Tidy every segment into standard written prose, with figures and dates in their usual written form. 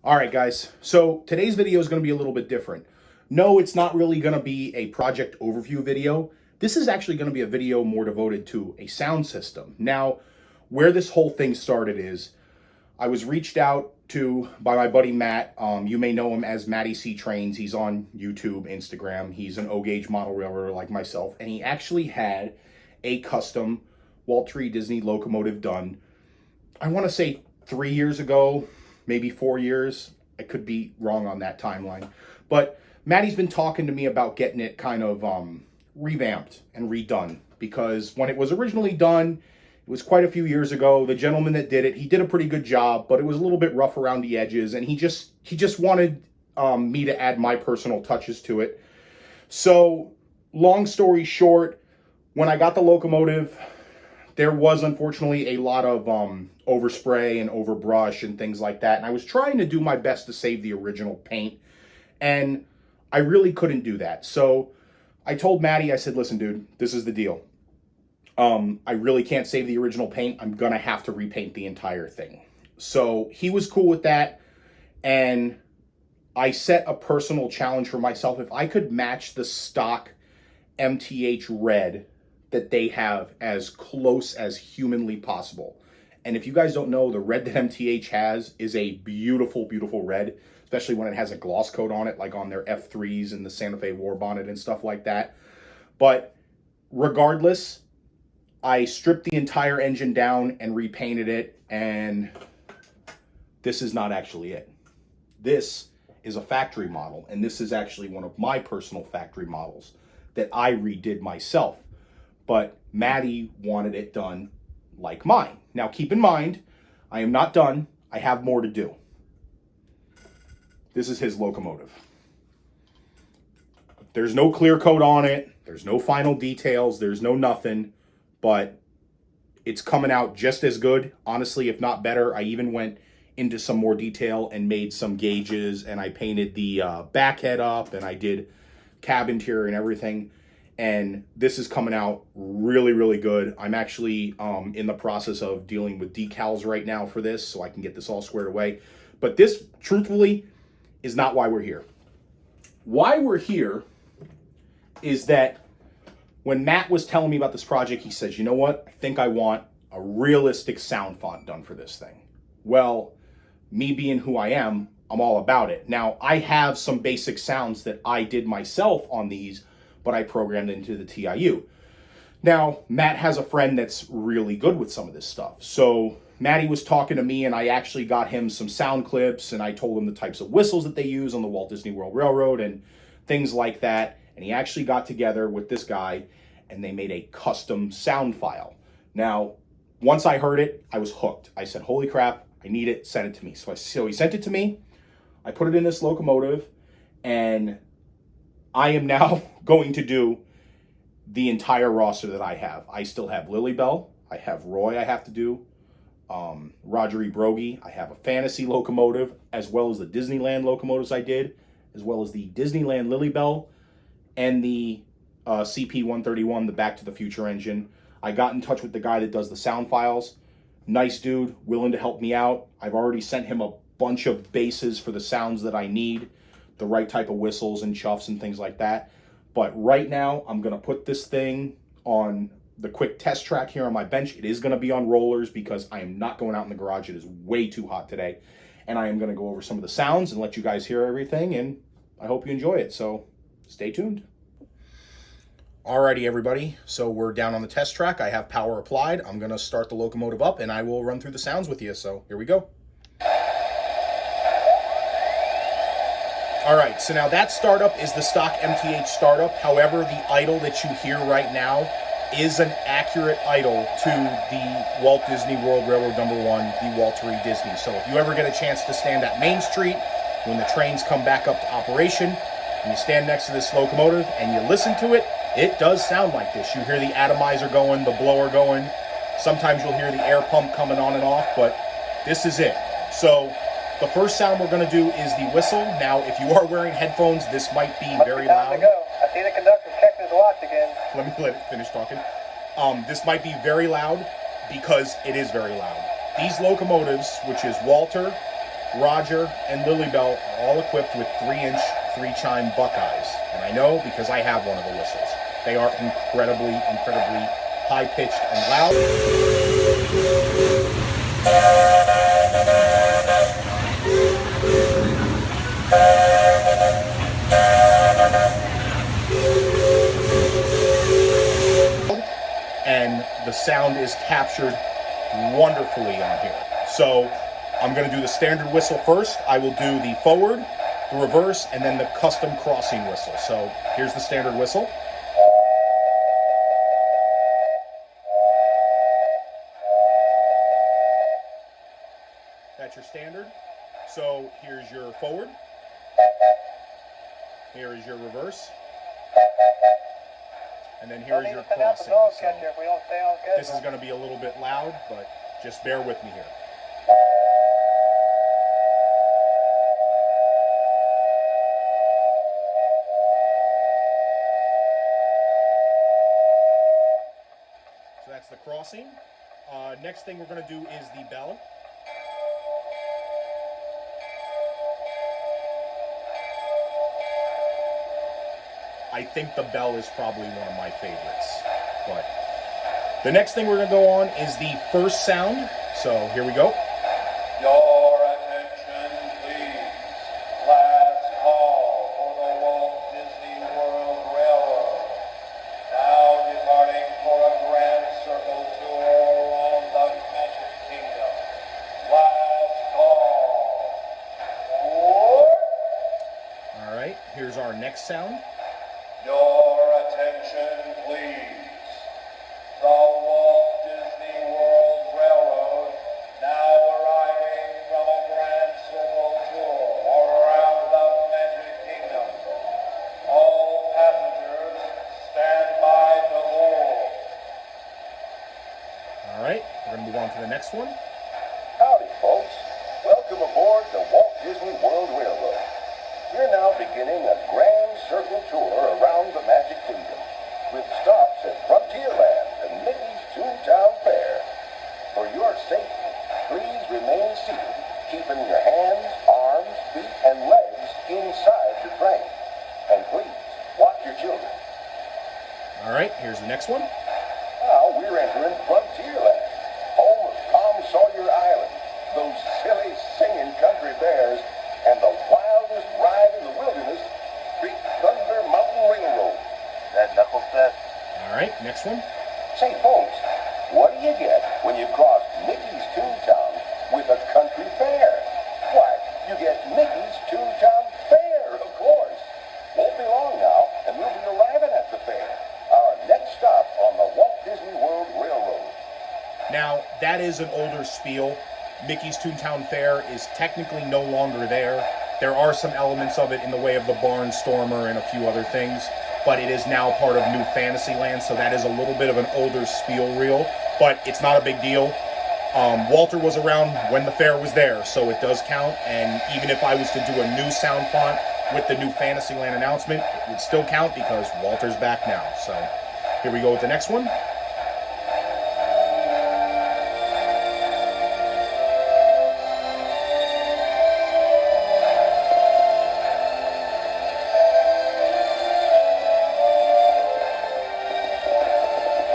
All right, guys. So today's video is going to be a little bit different. No, it's not really going to be a project overview video. This is actually going to be a video more devoted to a sound system. Now, where this whole thing started is I was reached out to by my buddy Matt. You may know him as Matty C Trains. He's on YouTube, Instagram. He's an O-gauge model railroader like myself, and he actually had a custom Walt Disney locomotive done. I want to say 3 years ago, maybe 4 years. I could be wrong on that timeline. But Matty's been talking to me about getting it kind of revamped and redone, because when it was originally done, it was quite a few years ago. The gentleman that did it, he did a pretty good job, but it was a little bit rough around the edges, and he just wanted me to add my personal touches to it. So, long story short, when I got the locomotive, there was unfortunately a lot of overspray and overbrush and things like that. And I was trying to do my best to save the original paint, and I really couldn't do that. So I told Matty, I said, listen, dude, this is the deal. I really can't save the original paint. I'm going to have to repaint the entire thing. So he was cool with that. And I set a personal challenge for myself. If I could match the stock MTH red that they have as close as humanly possible. And if you guys don't know, the red that MTH has is a beautiful, beautiful red, especially when it has a gloss coat on it, like on their F3s and the Santa Fe War Bonnet and stuff like that. But regardless, I stripped the entire engine down and repainted it, and this is not actually it. This is a factory model, and this is actually one of my personal factory models that I redid myself. But Matty wanted it done like mine. Now, keep in mind, I am not done. I have more to do. This is his locomotive. There's no clear coat on it. There's no final details. There's no nothing. But it's coming out just as good, honestly, if not better. I even went into some more detail and made some gauges, and I painted the back head up, and I did cab interior and everything. And this is coming out really, really good. I'm actually in the process of dealing with decals right now for this, so I can get this all squared away. But this, truthfully, is not why we're here. Why we're here is that when Matt was telling me about this project, he says, you know what? I think I want a realistic sound font done for this thing. Well, me being who I am, I'm all about it. Now, I have some basic sounds that I did myself on these, but I programmed into the TIU. Now, Matt has a friend that's really good with some of this stuff. So Matty was talking to me, and I actually got him some sound clips, and I told him the types of whistles that they use on the Walt Disney World Railroad and things like that. And he actually got together with this guy, and they made a custom sound file. Now, once I heard it, I was hooked. I said, holy crap, I need it, send it to me. So he sent it to me. I put it in this locomotive, and I am now going to do the entire roster that I have. I still have Lily Bell. I have Roy I have to do. Roger E. Brogy. I have a fantasy locomotive, as well as the Disneyland locomotives I did, as well as the Disneyland Lily Bell, and the CP-131, the Back to the Future engine. I got in touch with the guy that does the sound files. Nice dude, willing to help me out. I've already sent him a bunch of bases for the sounds that I need, the right type of whistles and chuffs and things like that. But right now, I'm going to put this thing on the quick test track here on my bench. It is going to be on rollers because I am not going out in the garage. It is way too hot today. And I am going to go over some of the sounds and let you guys hear everything, and I hope you enjoy it. So stay tuned. Alrighty, everybody. So we're down on the test track. I have power applied. I'm going to start the locomotive up, and I will run through the sounds with you. So here we go. All right, so now that startup is the stock MTH startup. However, the idle that you hear right now is an accurate idle to the Walt Disney World Railroad #1, the Walter E. Disney. So if you ever get a chance to stand at Main Street when the trains come back up to operation, and you stand next to this locomotive and you listen to it, it does sound like this. You hear the atomizer going, the blower going. Sometimes you'll hear the air pump coming on and off, but this is it. So the first sound we're going to do is the whistle. Now, if you are wearing headphones, this might be very loud. I see the conductor checking his watch again. Let it finish talking. This might be very loud because it is very loud. These locomotives, which is Walter, Roger, and Lilybell are all equipped with 3-inch, 3-chime Buckeyes. And I know because I have one of the whistles. They are incredibly, incredibly high-pitched and loud. And the sound is captured wonderfully on here. So I'm going to do the standard whistle first. I will do the forward, the reverse, and then the custom crossing whistle. So here's the standard whistle. That's your standard. So here's your forward. Here is your reverse. And then here is your crossing. So this is going to be a little bit loud, but just bear with me here. So that's the crossing. Next thing we're going to do is the bell. I think the bell is probably one of my favorites. But the next thing we're going to go on is the first sound. So here we go. Your attention, please. Last call for the Walt Disney World Railroad. Now departing for a grand circle tour around the Magic Kingdom. Last call. All right, here's our next sound. Your attention, please. The Walt Disney World Railroad now arriving from a grand circle tour around the Magic Kingdom. All passengers, stand by to board. All right, we're going to move on to the next one. Howdy, folks. Welcome aboard the Walt Disney World Railroad. We're now beginning a grand circle tour around the Magic Kingdom, with stops at Frontierland and Mickey's Toontown Fair. For your safety, please remain seated, keeping your hands, arms, feet, and legs inside the train. And please, watch your children. All right, here's the next one. Now we're entering Frontierland, home of Tom Sawyer Island, those silly singing country bears, and the wildest ride in the wilderness, Big Thunder Mountain Railroad. That knuckle test. All right, next one. Say, folks, what do you get when you cross Mickey's Toontown with a country fair? Why, you get Mickey's Toontown Fair, of course. Won't be long now, and we'll be arriving at the fair. Our next stop on the Walt Disney World Railroad. Now, that is an older spiel. Mickey's Toontown Fair is technically no longer there. There are some elements of it in the way of the Barnstormer and a few other things, but it is now part of New Fantasyland, so that is a little bit of an older spiel reel, but it's not a big deal. Walter was around when the fair was there, so it does count, and even if I was to do a new sound font with the New Fantasyland announcement, it would still count because Walter's back now. So here we go with the next one.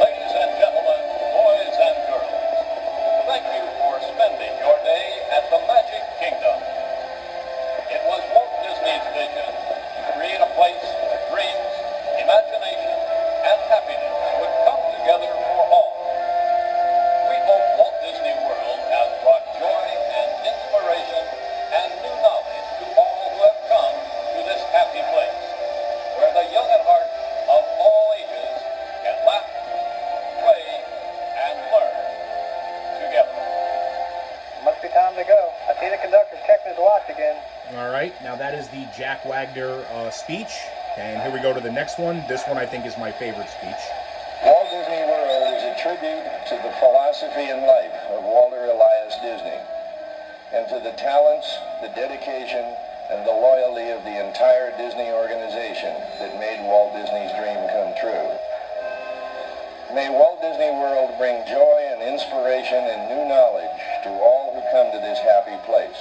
Ladies and gentlemen, boys and girls, thank you for spending your day at the Magic Kingdom. It was Walt Disney's vision to create a place where dreams, imagination, and happiness would come together for all. We hope Walt Disney World has brought joy and inspiration and new knowledge to all who have come to this happy place, where the young at heart of all ages can laugh, play, and learn together. Must be time to go. I see the conductor's checking his watch again. All right, now that is the Jack Wagner speech, and here we go to the next one. This one I think is my favorite speech. Walt Disney World is a tribute to the philosophy and life of Walter Elias Disney, and to the talents, the dedication, and the loyalty of the entire Disney organization that made Walt Disney's dream come true. May Walt Disney World bring joy and inspiration and new knowledge to all who come to this happy place.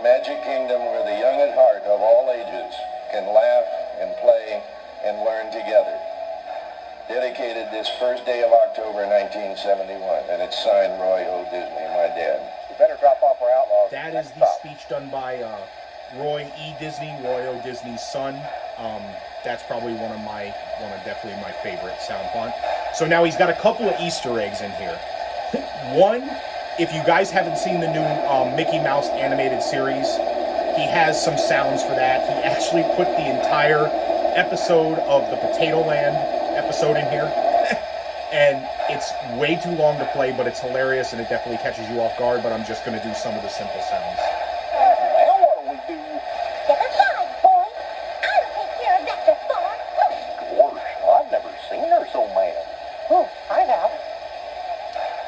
a magic kingdom where the young at heart of all ages can laugh and play and learn together. Dedicated this first day of October 1971, and it's signed Roy O. Disney, my dad. You better drop off our outlaws. That is the speech done by Roy E. Disney, Roy O. Disney's son. That's probably definitely my favorite sound font. So now he's got a couple of Easter eggs in here. One, if you guys haven't seen the new Mickey Mouse animated series, he has some sounds for that. He actually put the entire episode of the Potato Land episode in here. And it's way too long to play, but it's hilarious and it definitely catches you off guard, but I'm just going to do some of the simple sounds. Well, what do we do? Step aside, boy. I'll take care of that before. Gosh, I've never seen her so mad. Oh, I have.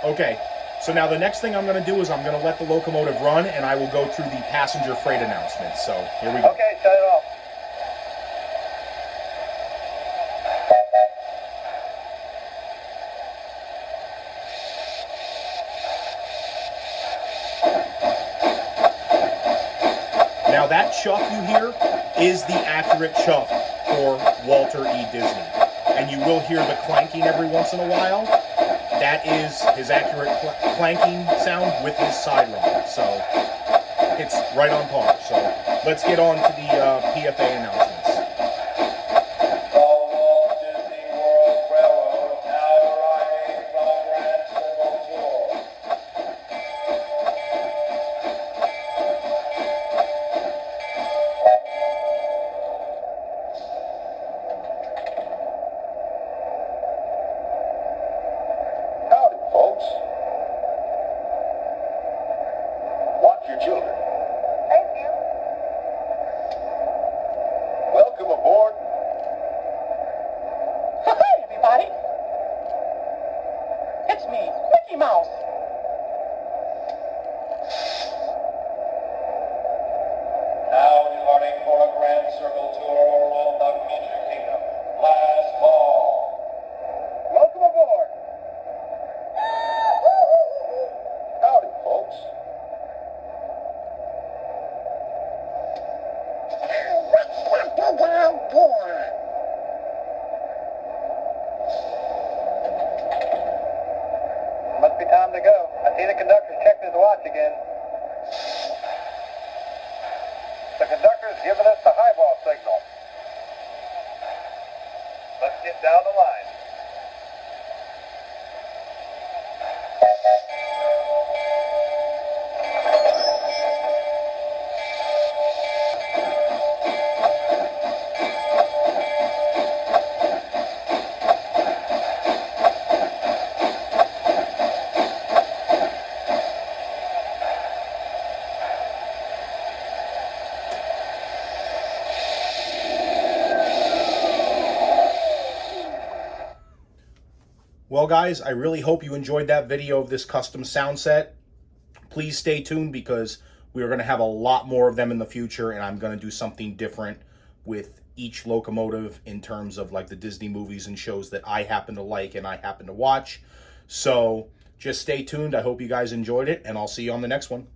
Okay, so now the next thing I'm going to do is I'm going to let the locomotive run, and I will go through the passenger freight announcements. So here we go. Okay, shut it off. Now that chuff you hear is the accurate chuff for Walter E. Disney. And you will hear the clanking every once in a while. That is his accurate clanking sound with his sideline. So it's right on par. So let's get on to the PFA announcements. The Walt Disney World Railroad now arriving from Grand Circle Tour. Howdy, folks. Watch your children. Thank you. Welcome aboard. Hi, everybody. It's me, Mickey Mouse. Now departing for a Grand Circle tour around the Magic Kingdom. Last call. Welcome aboard. Howdy, folks. What's that down for? Must be time to go. I see the conductor's checking his watch again. The conductor's giving us the highball signal. Let's get down the line. Well, guys, I really hope you enjoyed that video of this custom sound set. Please stay tuned because we are going to have a lot more of them in the future, and I'm going to do something different with each locomotive in terms of like the Disney movies and shows that I happen to like and I happen to watch. So just stay tuned. I hope you guys enjoyed it, and I'll see you on the next one.